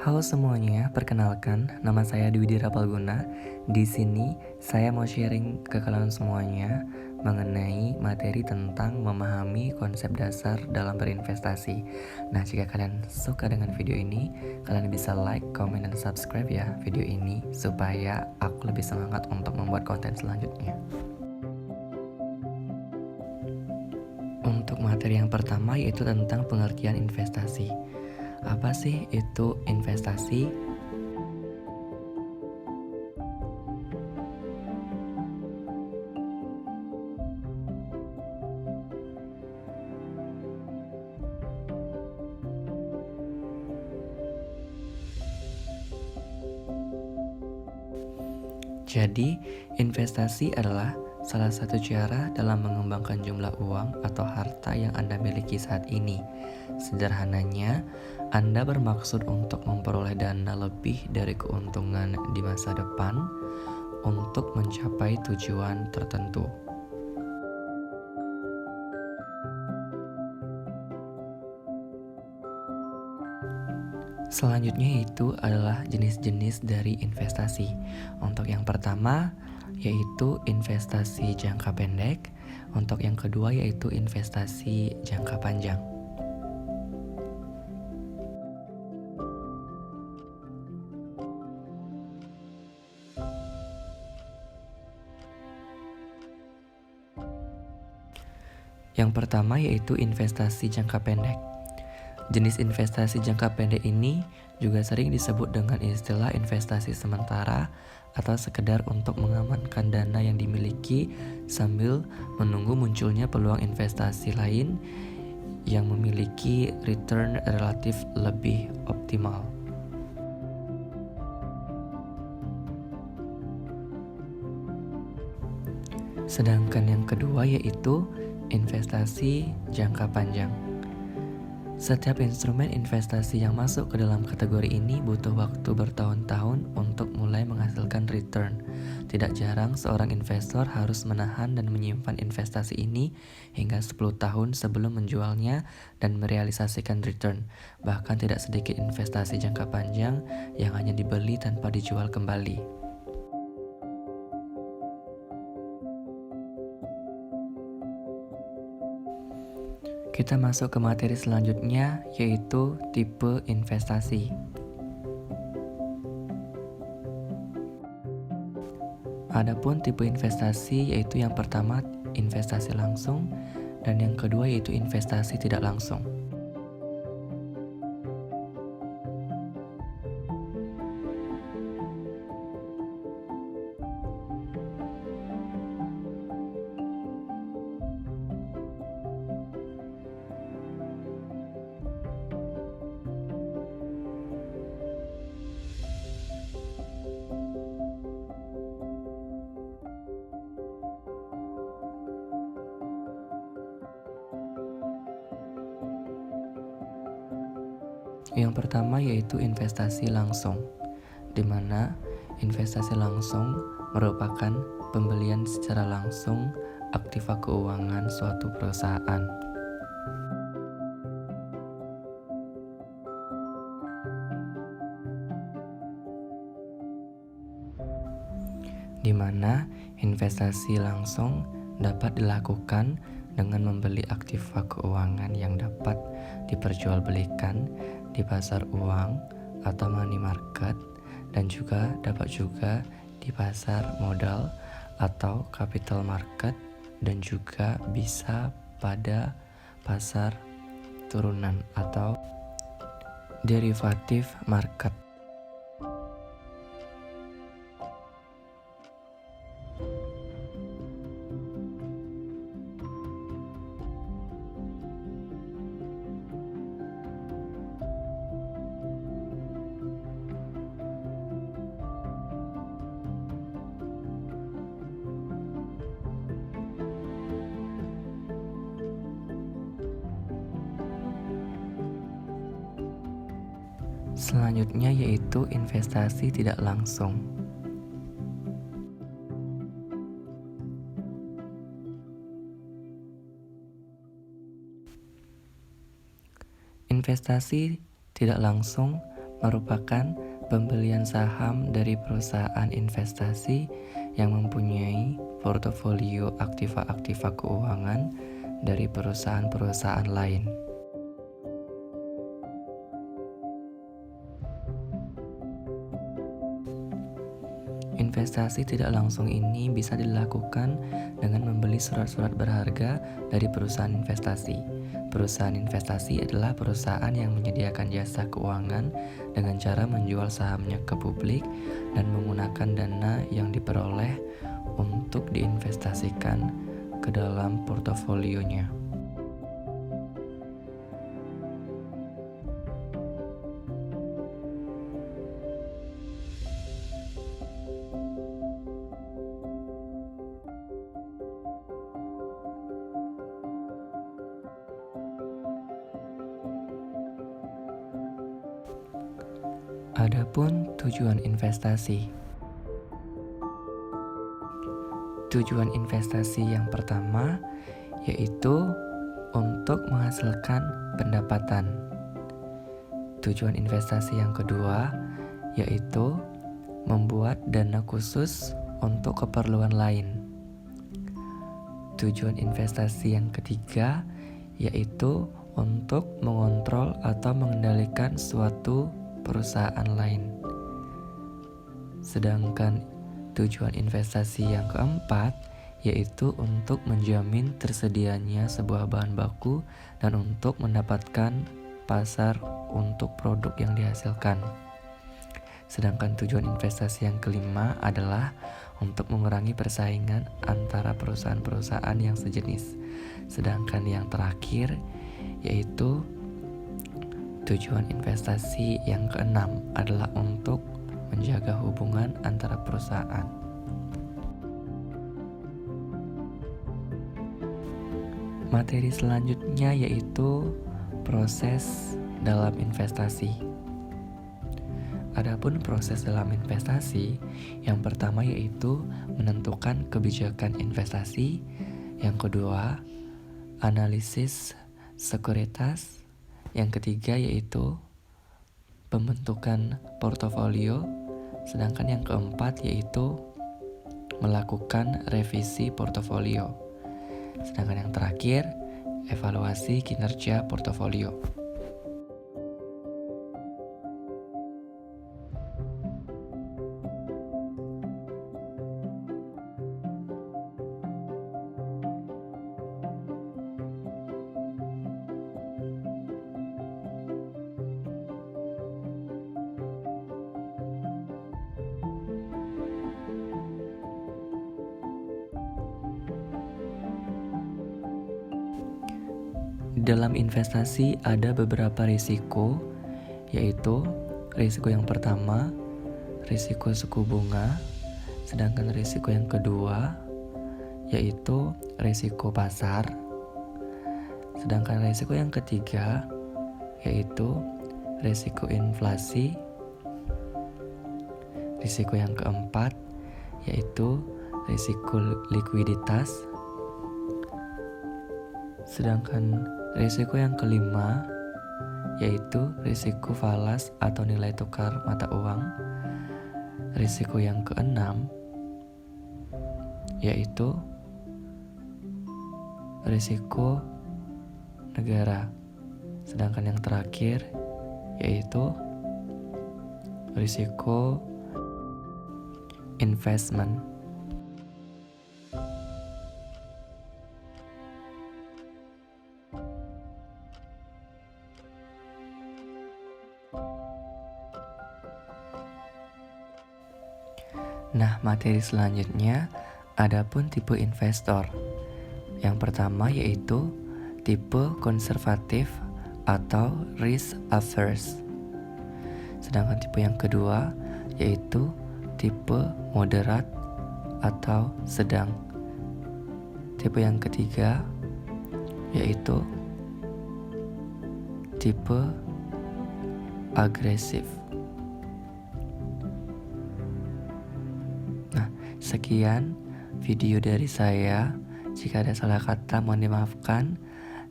Halo semuanya, perkenalkan nama saya Dwi Rapalguna. Di sini saya mau sharing ke kalian semuanya mengenai materi tentang memahami konsep dasar dalam berinvestasi. Nah, jika kalian suka dengan video ini, kalian bisa like, comment, dan subscribe ya video ini supaya aku lebih semangat untuk membuat konten selanjutnya. Untuk materi yang pertama yaitu tentang pengertian investasi. Apa sih itu investasi? Jadi, investasi adalah salah satu cara dalam mengembangkan jumlah uang atau harta yang Anda miliki saat ini. Sederhananya, Anda bermaksud untuk memperoleh dana lebih dari keuntungan di masa depan untuk mencapai tujuan tertentu. Selanjutnya itu adalah jenis-jenis dari investasi. Untuk yang pertama yaitu investasi jangka pendek, untuk yang kedua yaitu investasi jangka panjang. Yang pertama yaitu investasi jangka pendek. Jenis investasi jangka pendek ini juga sering disebut dengan istilah investasi sementara atau sekedar untuk mengamankan dana yang dimiliki sambil menunggu munculnya peluang investasi lain yang memiliki return relatif lebih optimal. Sedangkan yang kedua yaitu investasi jangka panjang. Setiap instrumen investasi yang masuk ke dalam kategori ini butuh waktu bertahun-tahun untuk mulai menghasilkan return. Tidak jarang seorang investor harus menahan dan menyimpan investasi ini hingga 10 tahun sebelum menjualnya dan merealisasikan return. Bahkan tidak sedikit investasi jangka panjang yang hanya dibeli tanpa dijual kembali. Kita masuk ke materi selanjutnya yaitu tipe investasi. Adapun tipe investasi yaitu yang pertama investasi langsung dan yang kedua yaitu investasi tidak langsung. Yang pertama yaitu investasi langsung, di mana investasi langsung merupakan pembelian secara langsung aktiva keuangan suatu perusahaan. Di mana investasi langsung dapat dilakukan dengan membeli aktiva keuangan yang dapat diperjualbelikan di pasar uang atau money market dan juga dapat juga di pasar modal atau capital market dan juga bisa pada pasar turunan atau derivative market. Selanjutnya yaitu investasi tidak langsung. Investasi tidak langsung merupakan pembelian saham dari perusahaan investasi yang mempunyai portofolio aktiva-aktiva keuangan dari perusahaan-perusahaan lain. Investasi tidak langsung ini bisa dilakukan dengan membeli surat-surat berharga dari perusahaan investasi. Perusahaan investasi adalah perusahaan yang menyediakan jasa keuangan dengan cara menjual sahamnya ke publik dan menggunakan dana yang diperoleh untuk diinvestasikan ke dalam portofolionya. Adapun tujuan investasi. Tujuan investasi yang pertama yaitu untuk menghasilkan pendapatan. Tujuan investasi yang kedua yaitu membuat dana khusus untuk keperluan lain. Tujuan investasi yang ketiga yaitu untuk mengontrol atau mengendalikan suatu perusahaan lain. Sedangkan tujuan investasi yang keempat yaitu untuk menjamin tersedianya sebuah bahan baku dan untuk mendapatkan pasar untuk produk yang dihasilkan. Sedangkan tujuan investasi yang kelima adalah untuk mengurangi persaingan antara perusahaan-perusahaan yang sejenis. Sedangkan yang terakhir yaitu tujuan investasi yang keenam adalah untuk menjaga hubungan antara perusahaan. Materi selanjutnya yaitu proses dalam investasi. Adapun proses dalam investasi, yang pertama yaitu menentukan kebijakan investasi, yang kedua analisis sekuritas, yang ketiga yaitu pembentukan portofolio, sedangkan yang keempat yaitu melakukan revisi portofolio, sedangkan yang terakhir evaluasi kinerja portofolio. Dalam investasi ada beberapa risiko, yaitu risiko yang pertama, risiko suku bunga, sedangkan risiko yang kedua yaitu risiko pasar, sedangkan risiko yang ketiga yaitu risiko inflasi, risiko yang keempat yaitu risiko likuiditas, sedangkan risiko yang kelima yaitu risiko falas atau nilai tukar mata uang. Risiko yang keenam yaitu risiko negara. Sedangkan yang terakhir yaitu risiko investment. Nah, materi selanjutnya adapun tipe investor. Yang pertama yaitu tipe konservatif atau risk averse. Sedangkan tipe yang kedua yaitu tipe moderat atau sedang. Tipe yang ketiga yaitu tipe agresif. Sekian video dari saya. Jika ada salah kata mohon dimaafkan.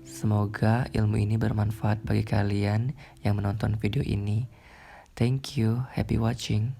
Semoga ilmu ini bermanfaat bagi kalian yang menonton video ini. Thank you, happy watching.